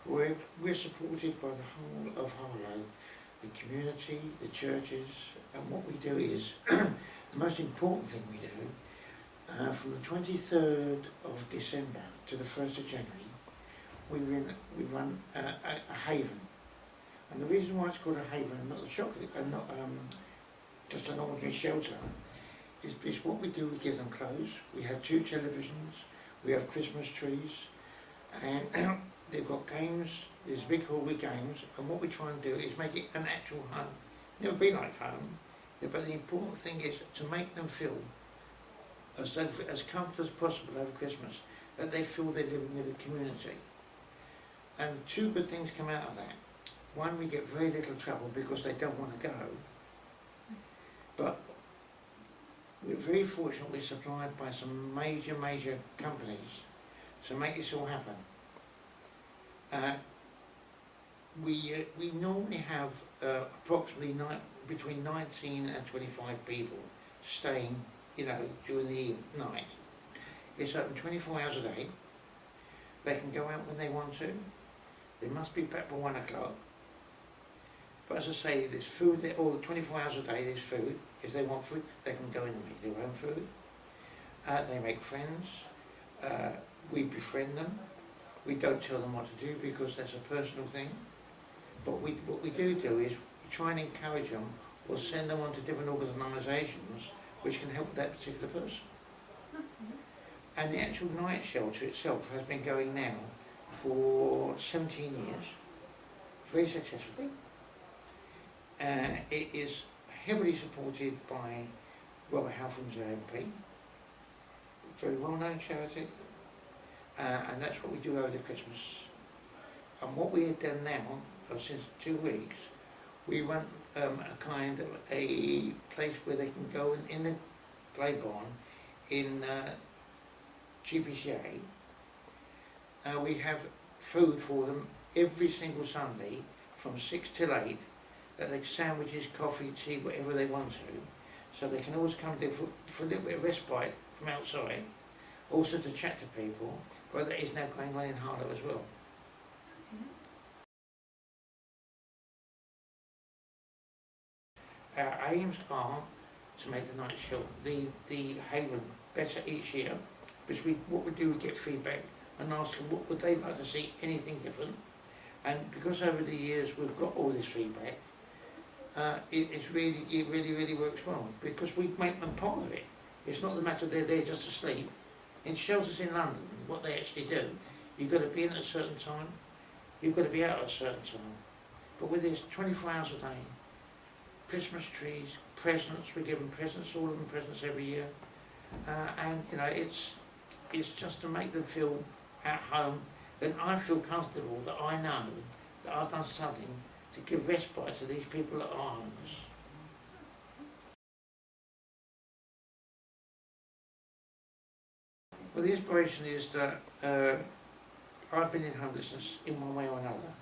We're supported by the whole of Harlow, the community, the churches, and what we do is, the most important thing we do, from the 23rd of December to the 1st of January, we run a haven. And the reason why it's called a haven and not a chocolate, and not just an ordinary shelter, is because what we do, we give them clothes, we have 2 televisions, we have Christmas trees, and they've got games, there's a big hall with games, and what we try and do is make it an actual home. Never be like home, but the important thing is to make them feel as comfortable as possible over Christmas, that they feel they're living with a community. And 2 good things come out of that. One, we get very little trouble because they don't want to go, but we're very fortunate we're supplied by some major companies to make this all happen. We normally have approximately between 19 and 25 people staying, during the night. It's open 24 hours a day. They can go out when they want to. They must be back by 1 o'clock. But as I say, there's food there all the 24 hours a day. There's food. If they want food, they can go in and make their own food. They make friends. We befriend them. We don't tell them what to do because that's a personal thing. But what we do is we try and encourage them or send them on to different organisations which can help that particular person. And the actual night shelter itself has been going now for 17 years, very successfully. It is heavily supported by Robert Halfram's MP, very well-known charity, and that's what we do over the Christmas. And what we have done now, since 2 weeks, we run a place where they can go in the play barn in GPCA. We have food for them every single Sunday from 6 till 8, like sandwiches, coffee, tea, whatever they want to, so they can always come there for a little bit of respite from outside, also to chat to people, but that is now going on in Harlow as well. Our aims are to make the night shelter, the haven, better each year, because what we do, we get feedback and ask them what would they like to see, anything different. And because over the years we've got all this feedback, it really works well, because we make them part of it. It's not the matter they're there just to sleep. In shelters in London, what they actually do, you've got to be in at a certain time, you've got to be out at a certain time. But with this 24 hours a day, Christmas trees, presents, we give them presents, all of them presents every year, and it's just to make them feel at home. Then I feel comfortable that I know that I've done something to give respite to these people at our homes. Well, the inspiration is that I've been in homelessness in one way or another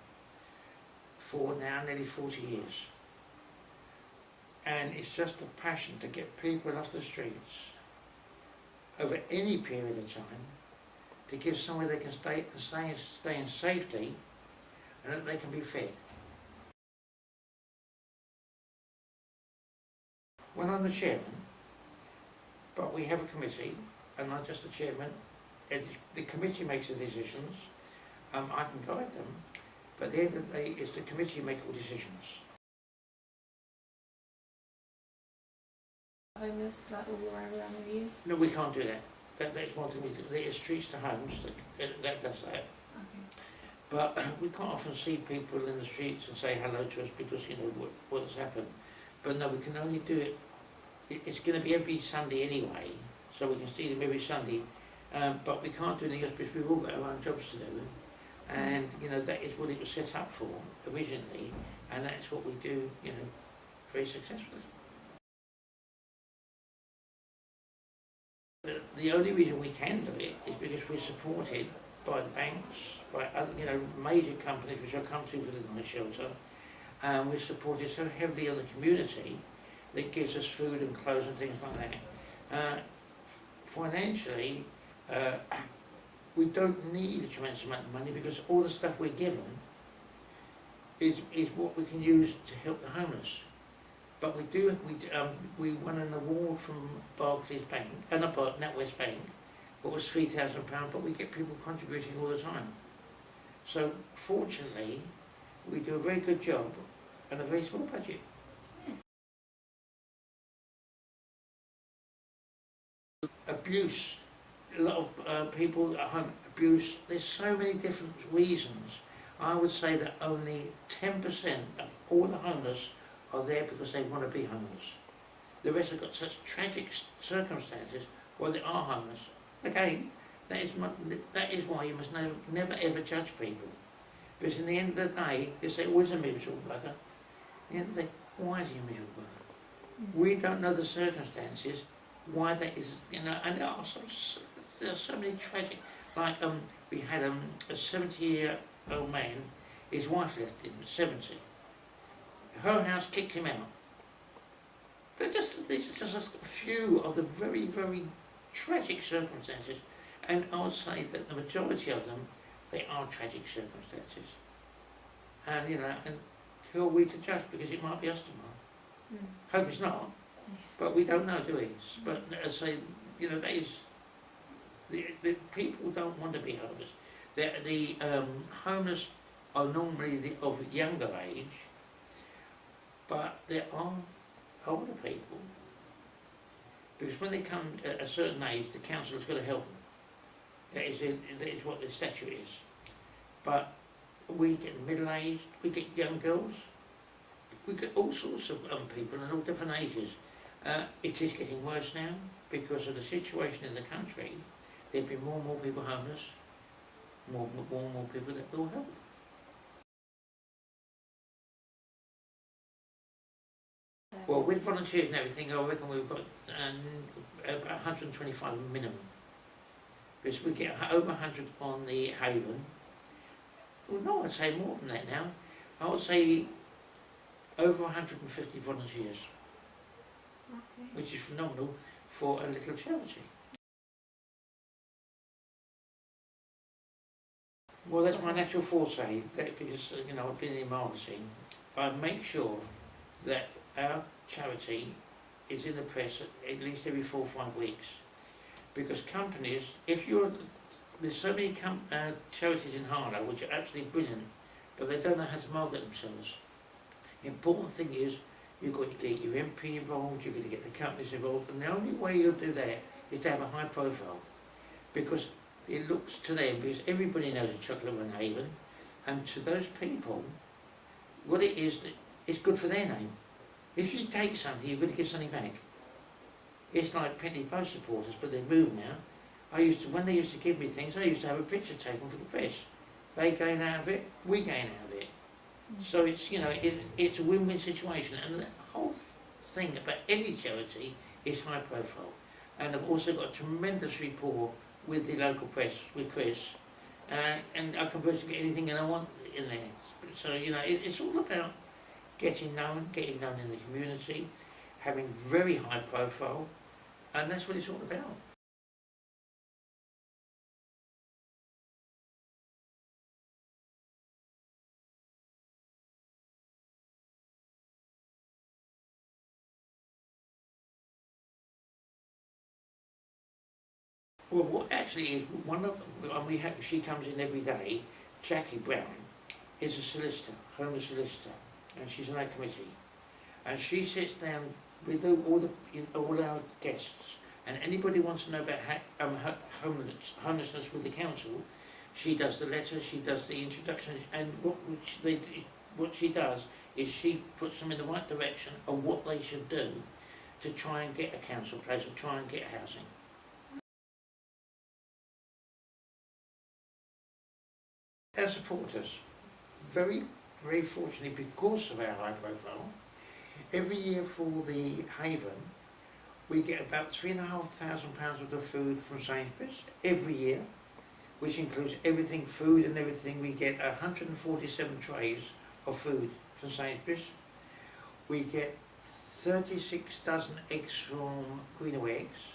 for now nearly 40 years. And it's just a passion to get people off the streets over any period of time, to give somewhere they can stay in safety and that they can be fed. Well, I'm the chairman, but we have a committee, and I'm just the chairman. The committee makes the decisions. I can guide them, but at the end of the day, it's the committee who make all decisions. Homeless, like all around with you? No, we can't do that. That's one thing we do. There's streets to homes, that does that. Okay. But we can't often see people in the streets and say hello to us because, what has happened. But no, we can only do it. It's going to be every Sunday anyway, so we can see them every Sunday. But we can't do anything else because we've all got our own jobs to do. And, that is what it was set up for originally, and that's what we do, very successfully. The only reason we can do it is because we're supported by the banks, by other, major companies which I'll come to for the night shelter, and we're supported so heavily on the community that gives us food and clothes and things like that. Financially, we don't need a tremendous amount of money because all the stuff we're given is what we can use to help the homeless. But we won an award from Barclays Bank, not NatWest Bank, what was £3,000, but we get people contributing all the time. So fortunately, we do a very good job and a very small budget. Abuse, a lot of people at home abuse. There's so many different reasons. I would say that only 10% of all the homeless are there because they want to be homeless. The rest have got such tragic circumstances why they are homeless. Again, that is why you must never ever judge people. Because in the end of the day, they say, oh, he's a miserable bugger. At the end of the day, why is he a miserable bugger? We don't know the circumstances, why that is, and there are so many tragic, like we had a 70-year-old man, his wife left him, 70. Her house kicked him out. These are just a few of the very, very tragic circumstances, and I would say that the majority of them, they are tragic circumstances. And and who are we to judge? Because it might be us tomorrow. Hope it's not, but we don't know, do we? But as I say, that is the people don't want to be homeless. The homeless are normally of younger age, but there are older people. Because when they come at a certain age, the council's got to help them. That is what the statute is. But we get middle-aged, we get young girls, we get all sorts of people in all different ages. It is getting worse now because of the situation in the country. There'll be more and more people homeless, more and more people that will help. Well, with volunteers and everything, I reckon we've got 125 minimum. Because we get over 100 on the Haven. Well, no, I'd say more than that now. I would say over 150 volunteers, which is phenomenal for a little charity. Well, that's my natural forte, because I've been in marketing. I make sure that our charity is in the press at least every 4 or 5 weeks, because companies, there's so many charities in Harlow which are absolutely brilliant, but they don't know how to market themselves. The important thing is you've got to get your MP involved, you've got to get the companies involved, and the only way you'll do that is to have a high profile, because it looks to them, because everybody knows a chocolate and Haven, and to those people, what it is, it's good for their name. If you take something, you've got to give something back. It's like Penny Post supporters, but they've moved now. When they used to give me things, I used to have a picture taken for the press. They gain out of it, we gain out of it. So it's, it's a win-win situation, and the whole thing about any charity is high profile. And I've also got a tremendous rapport with the local press, with Chris, and I can virtually get anything that I want in there. So, it's all about getting known in the community, having very high profile, and that's what it's all about. Well, what actually is she comes in every day. Jackie Brown is a solicitor, homeless solicitor, and she's on our committee. And she sits down with all our guests, and anybody wants to know about homelessness with the council, she does the letters, she does the introduction, and what she does is she puts them in the right direction of what they should do to try and get a council place or try and get housing. Our supporters, very, very fortunately, because of our high profile, every year for the Haven, we get about £3,500 worth of food from Sainsbury's every year, which includes everything, food and everything. We get 147 trays of food from Sainsbury's. We get 36 dozen eggs from Greenaway Eggs.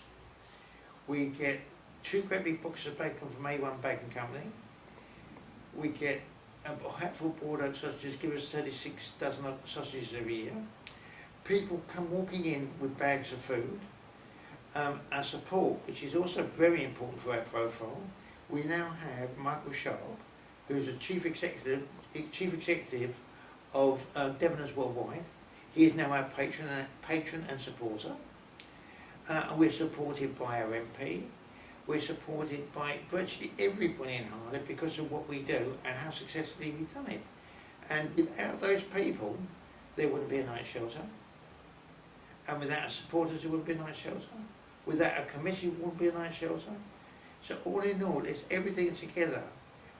We get 2 great big boxes of bacon from A1 Bacon Company. We get a hatful of boiled oak sausages, give us 36 dozen sausages every year. People come walking in with bags of food. Our support, which is also very important for our profile, we now have Michael Sharp, who's the chief executive of Debenhams Worldwide. He is now our patron and supporter. We're supported by our MP. We're supported by virtually everybody in Harlow because of what we do and how successfully we've done it. And without those people, there wouldn't be a night shelter. And without our supporters, there wouldn't be a night shelter. Without a committee, there wouldn't be a night shelter. So all in all, it's everything together.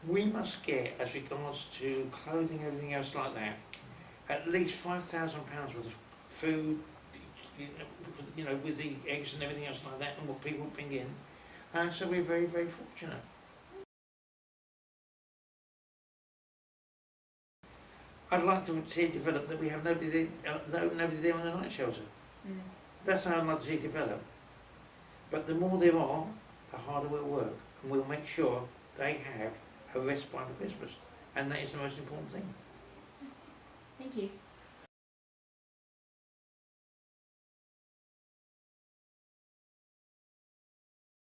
We must get, as regards to clothing and everything else like that, at least £5,000 worth of food, you know, with the eggs and everything else like that, and what people bring in. And so we're very, very fortunate. I'd like to see it develop that we have nobody there on the night shelter. That's how I'd like to see it develop. But the more there are, the harder we'll work, and we'll make sure they have a respite for Christmas, and that is the most important thing. Thank you.